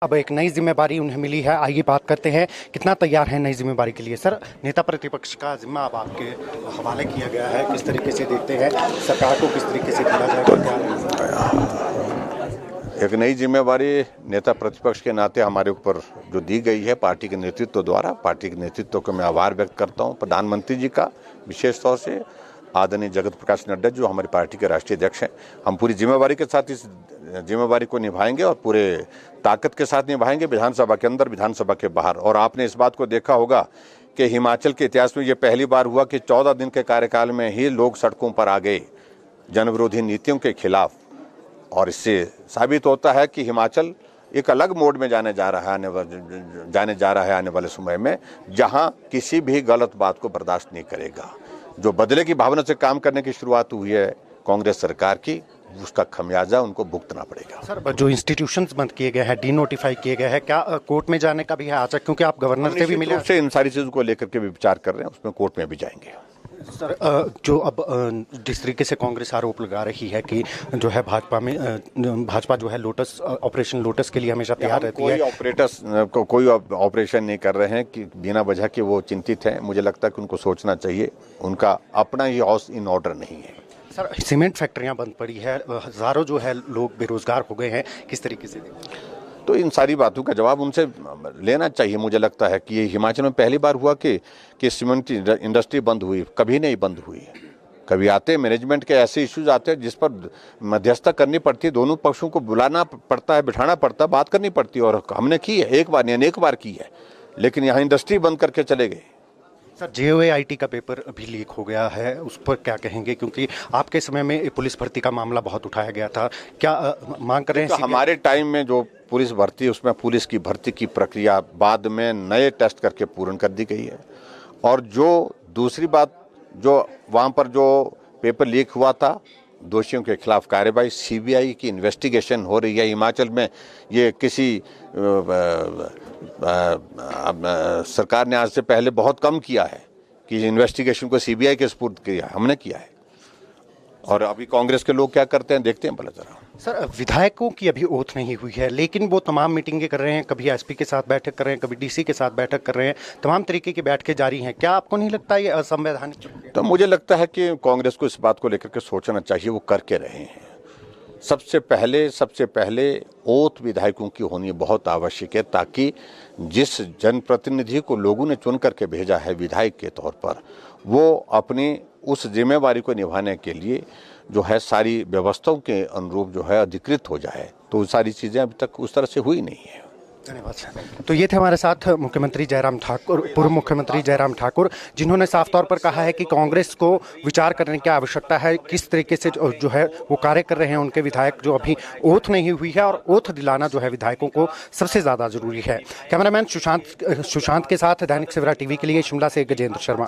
अब एक नई जिम्मेदारी उन्हें मिली है। आइए बात करते हैं कितना तैयार है नई जिम्मेदारी के लिए। सर, नेता प्रतिपक्ष का जिम्मा अब आपके हवाले किया गया है, किस तरीके से देखते हैं, सरकार को किस तरीके से दिया जाएगा? एक नई जिम्मेवारी नेता प्रतिपक्ष के नाते हमारे ऊपर जो दी गई है पार्टी के नेतृत्व द्वारा, पार्टी के नेतृत्व को मैं आभार व्यक्त करता हूं। प्रधानमंत्री जी का विशेष तौर से, आदरणीय जगत प्रकाश नड्डा जो हमारी पार्टी के राष्ट्रीय अध्यक्ष हैं, हम पूरी जिम्मेवारी के साथ इस जिम्मेवारी को निभाएंगे और पूरे ताकत के साथ निभाएंगे, विधानसभा के अंदर, विधानसभा के बाहर। और आपने इस बात को देखा होगा कि हिमाचल के इतिहास में ये पहली बार हुआ कि 14 दिन के कार्यकाल में ही लोग सड़कों पर आ गए जनविरोधी नीतियों के खिलाफ। और इससे साबित होता है कि हिमाचल एक अलग मोड में जाने जा रहा है आने वाले समय में, जहां किसी भी गलत बात को बर्दाश्त नहीं करेगा। जो बदले की भावना से काम करने की शुरुआत हुई है कांग्रेस सरकार की, उसका खमियाजा उनको भुगतना पड़ेगा। सर, जो इंस्टीट्यूशंस बंद किए गए हैं, डीनोटिफाई किए गए हैं, क्या कोर्ट में जाने का भी है आशा? क्योंकि आप गवर्नर से भी मिले से इन सारी चीजों को लेकर के भी विचार कर रहे हैं, उसमें कोर्ट में भी जाएंगे। सर, जो अब जिस तरीके से कांग्रेस आरोप लगा रही है कि जो है भाजपा जो है लोटस, ऑपरेशन लोटस के लिए हमेशा तैयार रहती है। कोई ऑपरेशन नहीं कर रहे हैं कि बिना वजह के वो चिंतित हैं। मुझे लगता है कि उनको सोचना चाहिए, उनका अपना ही हाउस इन ऑर्डर नहीं है। सर, सीमेंट फैक्ट्रियां बंद पड़ी है, हजारों जो है लोग बेरोजगार हो गए हैं, किस तरीके से? तो इन सारी बातों का जवाब उनसे लेना चाहिए। मुझे लगता है कि ये हिमाचल में पहली बार हुआ कि सीमेंट इंडस्ट्री बंद हुई, कभी नहीं बंद हुई। कभी आते मैनेजमेंट के ऐसे इश्यूज आते हैं जिस पर मध्यस्थता करनी पड़ती है, दोनों पक्षों को बुलाना पड़ता है, बिठाना पड़ता है, बात करनी पड़ती है। और हमने की है, एक बार नहीं अनेक बार की है, लेकिन यहाँ इंडस्ट्री बंद करके चले गए। सर, JOAIT का पेपर अभी लीक हो गया है, उस पर क्या कहेंगे? क्योंकि आपके समय में पुलिस भर्ती का मामला बहुत उठाया गया था, क्या मांग कर रहे हैं? तो हमारे टाइम में जो पुलिस भर्ती, उसमें पुलिस की भर्ती की प्रक्रिया बाद में नए टेस्ट करके पूर्ण कर दी गई है। और जो दूसरी बात, जो वहाँ पर जो पेपर लीक हुआ था, दोषियों के खिलाफ कार्रवाई, CBI की इन्वेस्टिगेशन हो रही है। हिमाचल में ये किसी सरकार ने आज से पहले बहुत कम किया है कि इन्वेस्टिगेशन को CBI के सुपुर्द किया है, हमने किया है। और अभी कांग्रेस के लोग क्या करते हैं देखते हैं भला जरा। सर, विधायकों की अभी ओथ नहीं हुई है, लेकिन वो तमाम मीटिंगें कर रहे हैं, कभी SP के साथ बैठक कर रहे हैं, कभी DC के साथ बैठक कर रहे हैं, तमाम तरीके की बैठकें जारी हैं। क्या आपको नहीं लगता ये असंवैधानिक? तो मुझे लगता है कि कांग्रेस को इस बात को लेकर के सोचना चाहिए, वो करके रहे हैं। सबसे पहले ओथ विधायकों की होनी बहुत आवश्यक है, ताकि जिस जनप्रतिनिधि को लोगों ने चुन करके भेजा है विधायक के तौर पर, वो अपनी उस जिम्मेवारी को निभाने के लिए जो है सारी व्यवस्थाओं के अनुरूप जो है अधिकृत हो जाए। तो सारी चीजें अभी तक उस तरह से हुई नहीं है। धन्यवाद सर। तो ये थे हमारे साथ मुख्यमंत्री जयराम ठाकुर, पूर्व मुख्यमंत्री जयराम ठाकुर, जिन्होंने साफ तौर पर कहा है कि कांग्रेस को विचार करने की आवश्यकता है, किस तरीके से जो है वो कार्य कर रहे हैं उनके विधायक, जो अभी ओथ नहीं हुई है, और ओथ दिलाना जो है विधायकों को सबसे ज़्यादा जरूरी है। कैमरामैन सुशांत के साथ दैनिक सवेरा TV के लिए शिमला से गजेंद्र शर्मा।